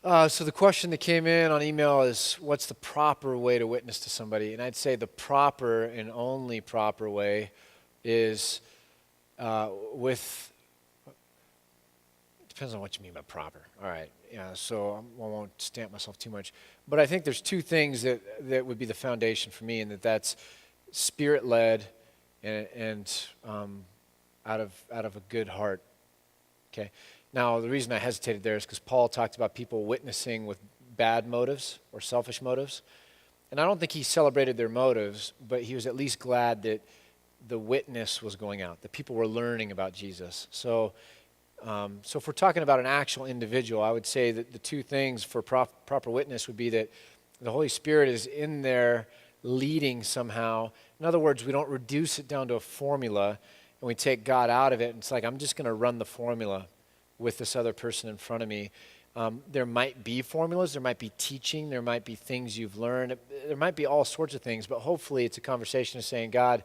So the question that came in on email is, what's the proper way to witness to somebody? And I'd say the proper and only proper way is with, depends on what you mean by proper. All right, yeah, so I won't stamp myself too much. But I think there's two things that would be the foundation for me, and that's Spirit-led and out of a good heart. Okay. Now, the reason I hesitated there is because Paul talked about people witnessing with bad motives or selfish motives. And I don't think he celebrated their motives, but he was at least glad that the witness was going out, that people were learning about Jesus. So if we're talking about an actual individual, I would say that the two things for proper witness would be that the Holy Spirit is in there leading somehow. In other words, we don't reduce it down to a formula and we take God out of it. And it's like, I'm just going to run the formula with this other person in front of me. There might be formulas, there might be teaching, there might be things you've learned, there might be all sorts of things, but hopefully it's a conversation of saying, God,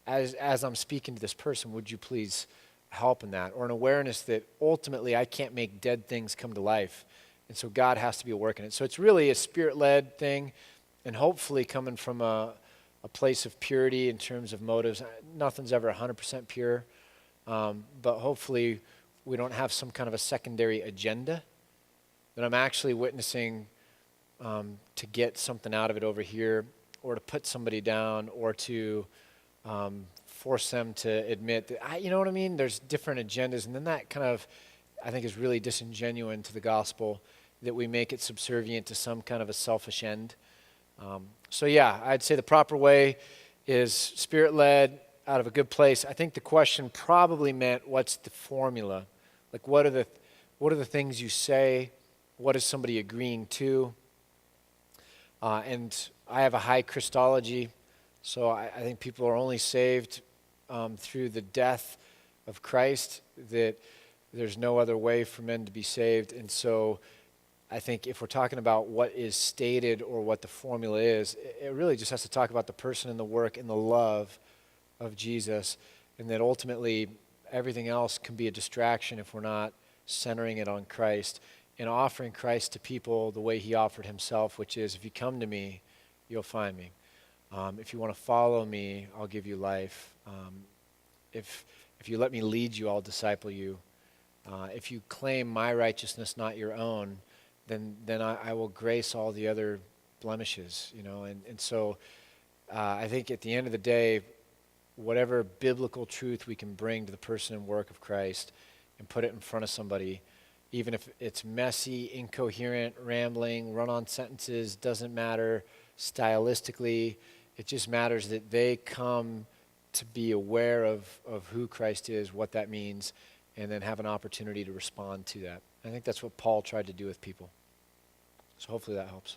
as I'm speaking to this person, would you please help in that? Or an awareness that ultimately I can't make dead things come to life, and so God has to be working it. So it's really a Spirit-led thing, and hopefully coming from a place of purity in terms of motives. Nothing's ever 100% pure, but hopefully we don't have some kind of a secondary agenda, that I'm actually witnessing to get something out of it over here, or to put somebody down, or to force them to admit that, you know what I mean? There's different agendas, and then that kind of, I think, is really disingenuous to the gospel, that we make it subservient to some kind of a selfish end. So yeah, I'd say the proper way is Spirit-led, out of a good place. I think the question probably meant, what's the formula? Like, what are the things you say? What is somebody agreeing to? And I have a high Christology, so I think people are only saved through the death of Christ, that there's no other way for men to be saved. And so I think if we're talking about what is stated or what the formula is, it really just has to talk about the person and the work and the love of Jesus, and that ultimately everything else can be a distraction if we're not centering it on Christ and offering Christ to people the way he offered himself, which is, if you come to me, you'll find me. If you want to follow me, I'll give you life. If you let me lead you, I'll disciple you. If you claim my righteousness, not your own, then I will grace all the other blemishes, you know. And so I think at the end of the day, whatever biblical truth we can bring to the person and work of Christ and put it in front of somebody, even if it's messy, incoherent, rambling, run-on sentences, doesn't matter stylistically. It just matters that they come to be aware of who Christ is, what that means, and then have an opportunity to respond to that. I think that's what Paul tried to do with people. So hopefully that helps.